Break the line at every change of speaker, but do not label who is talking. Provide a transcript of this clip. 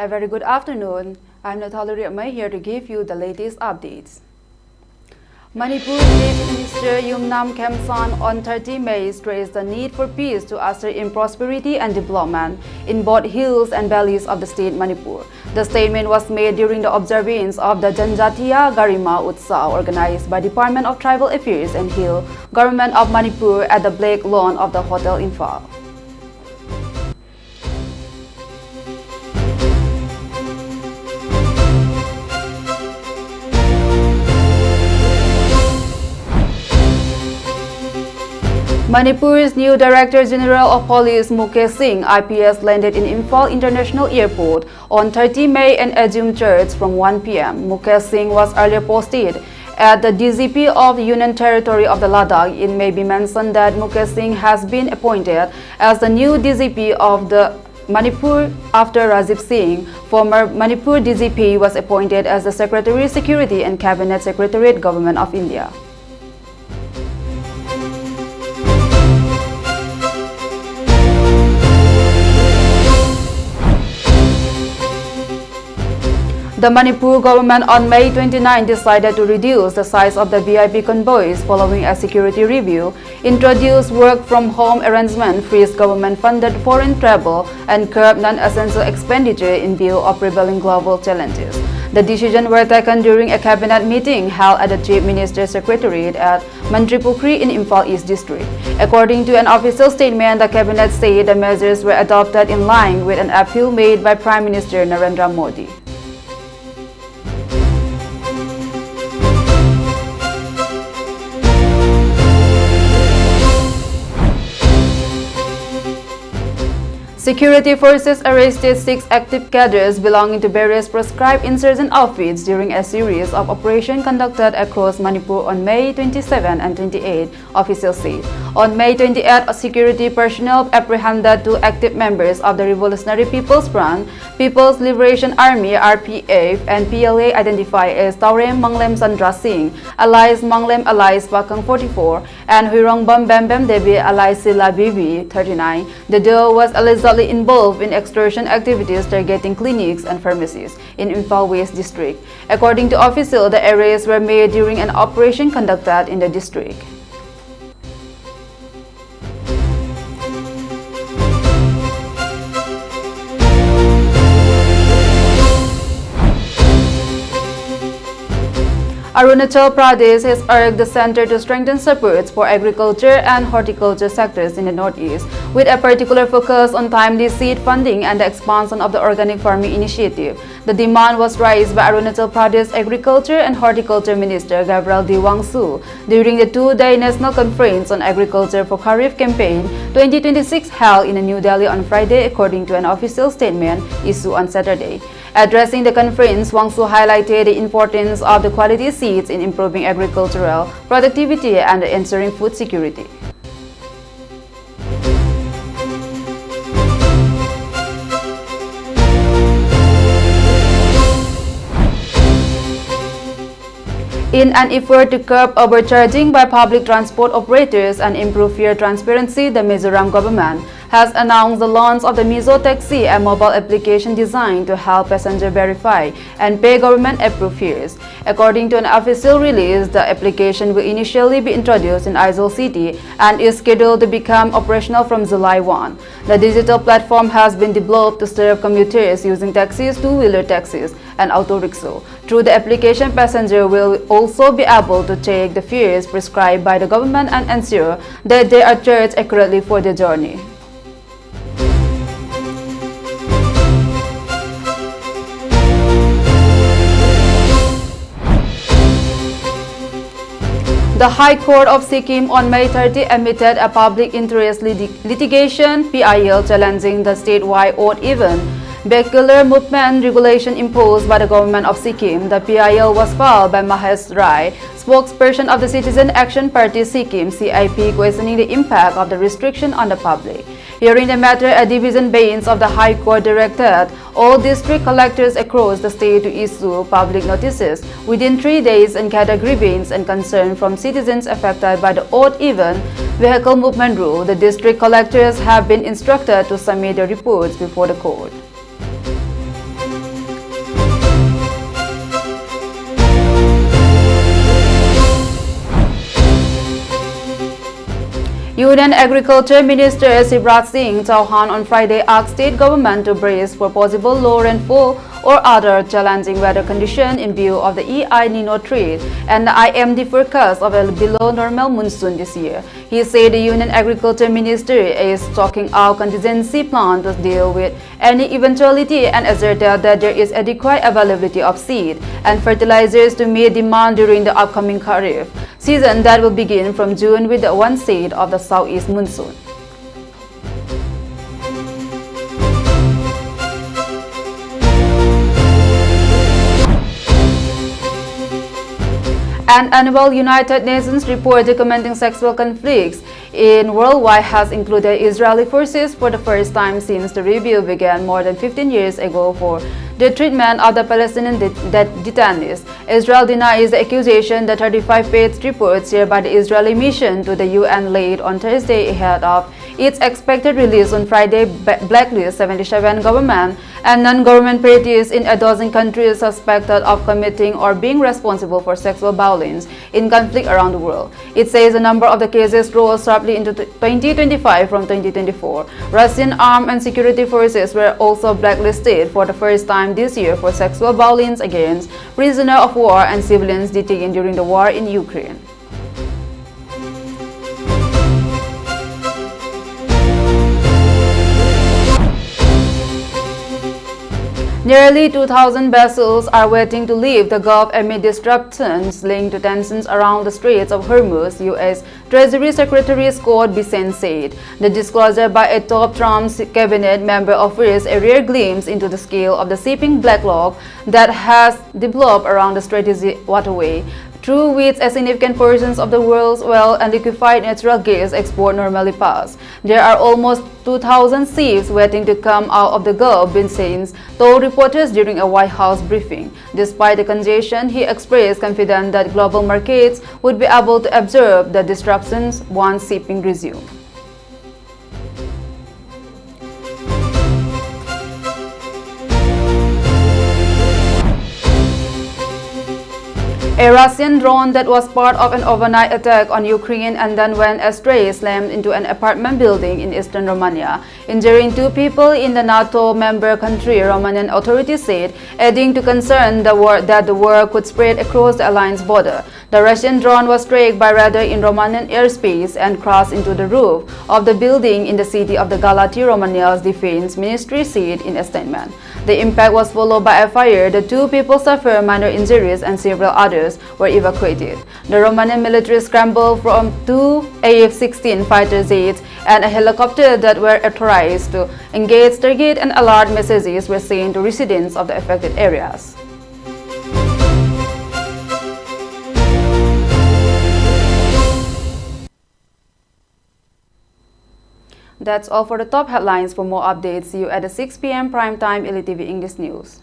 A very good afternoon. I'm Naithou here to give you the latest updates. Manipur Chief Minister Yumnam Khemsan on 30 May stressed the need for peace to usher in prosperity and development in both hills and valleys of the state Manipur. The statement was made during the observance of the Janjatiya Garima Utsav organized by Department of Tribal Affairs and Hill Government of Manipur at the Black Lawn of the Hotel Imphal. Manipur's new Director General of Police Mukesh Singh IPS landed in Imphal International Airport on 30 May and assumed charge from 1 p.m. Mukesh Singh was earlier posted at the DGP of the Union Territory of the Ladakh. It may be mentioned that Mukesh Singh has been appointed as the new DGP of the Manipur after Rajiv Singh, former Manipur DGP, was appointed as the Secretary Security and Cabinet Secretariat Government of India. The Manipur government on May 29 decided to reduce the size of the VIP convoys following a security review, introduce work-from-home arrangement, freeze government-funded foreign travel, and curb non-essential expenditure in view of prevailing global challenges. The decisions were taken during a cabinet meeting held at the Chief Minister's Secretariat at Mantripukri in Imphal East District. According to an official statement, the cabinet said the measures were adopted in line with an appeal made by Prime Minister Narendra Modi. Security forces arrested 6 active cadres belonging to various proscribed insurgent outfits during a series of operations conducted across Manipur on May 27 and 28, officials said. On May 28, security personnel apprehended 2 active members of the Revolutionary People's Front, People's Liberation Army (RPF), and PLA identified as Taurem Manglem Sandra Singh, alias Manglem alias Bakang 44, and Huirongbam Bambam Devi alias Sila Bibi 39. The duo was allegedly involved in extortion activities targeting clinics and pharmacies in Imphal West District. According to officials, the arrests were made during an operation conducted in the district. Arunachal Pradesh has urged the center to strengthen supports for agriculture and horticulture sectors in the northeast, with a particular focus on timely seed funding and the expansion of the organic farming initiative. The demand was raised by Arunachal Pradesh Agriculture and Horticulture Minister Gabriel Diwangsu during the 2-day National Conference on Agriculture for Kharif Campaign 2026 held in New Delhi on Friday, according to an official statement issued on Saturday. Addressing the conference, Wangsu highlighted the importance of the quality seeds in improving agricultural productivity and ensuring food security. In an effort to curb overcharging by public transport operators and improve fare transparency, the Mizoram government has announced the launch of the Mizo Taxi, a mobile application designed to help passengers verify and pay government-approved fares. According to an official release, the application will initially be introduced in Aizawl City and is scheduled to become operational from July 1. The digital platform has been developed to serve commuters using taxis, two-wheeler taxis, and auto rickshaw. Through the application, passengers will also be able to check the fares prescribed by the government and ensure that they are charged accurately for their journey. The High Court of Sikkim on May 30 admitted a public interest litigation (PIL) challenging the statewide odd-even vehicular movement regulation imposed by the government of Sikkim. The PIL was filed by Mahesh Rai, spokesperson of the Citizen Action Party Sikkim (CIP), questioning the impact of the restriction on the public. Hearing the matter, a division bench of the High Court directed all district collectors across the state to issue public notices within 3 days and gather grievance and concern from citizens affected by the odd-even vehicle movement rule. The district collectors have been instructed to submit their reports before the court. Union Agriculture Minister Shivraj Singh Chauhan on Friday asked state government to brace for possible low rainfall or other challenging weather conditions in view of the El Nino threat and the IMD forecast of a below normal monsoon this year. He said the Union Agriculture Ministry is talking out contingency plan to deal with any eventuality and asserted that there is adequate availability of seed and fertilizers to meet demand during the upcoming Kharif season that will begin from June with the onset of the southeast monsoon. An annual United Nations report documenting sexual conflicts in worldwide has included Israeli forces for the first time since the review began more than 15 years ago for the treatment of the Palestinian detainees. Israel denies the accusation. The 35-page report shared by the Israeli mission to the UN late on Thursday ahead of its expected release on Friday blacklists 77 government and non-government parties in a dozen countries suspected of committing or being responsible for sexual violence in conflict around the world. It says the number of the cases rose sharply into 2025 from 2024. Russian armed and security forces were also blacklisted for the first time this year for sexual violence against prisoners of war and civilians detained during the war in Ukraine. Nearly 2,000 vessels are waiting to leave the Gulf amid disruptions linked to tensions around the Straits of Hormuz, U.S. Treasury Secretary Scott Bessent said. The disclosure by a top Trump cabinet member offers a rare glimpse into the scale of the shipping backlog that has developed around the strategic waterway, through which a significant portions of the world's oil and liquefied natural gas export normally pass. There are almost 2,000 ships waiting to come out of the Gulf, Bessent told reporters during a White House briefing. Despite the congestion, he expressed confidence that global markets would be able to absorb the disruptions once shipping resumes. A Russian drone that was part of an overnight attack on Ukraine and then went astray slammed into an apartment building in eastern Romania, injuring 2 people in the NATO member country, Romanian authorities said, adding to concern that the war could spread across the alliance border. The Russian drone was struck by radar in Romanian airspace and crashed into the roof of the building in the city of the Galati, Romania's defense ministry said in a statement. The impact was followed by a fire. The 2 people suffered minor injuries and several others were evacuated. The Romanian military scrambled from 2 AF-16 fighter jets and a helicopter that were authorized to engage target, and alert messages were sent to residents of the affected areas. That's all for the top headlines. For more updates, see you at the 6 p.m. primetime ELITETV English News.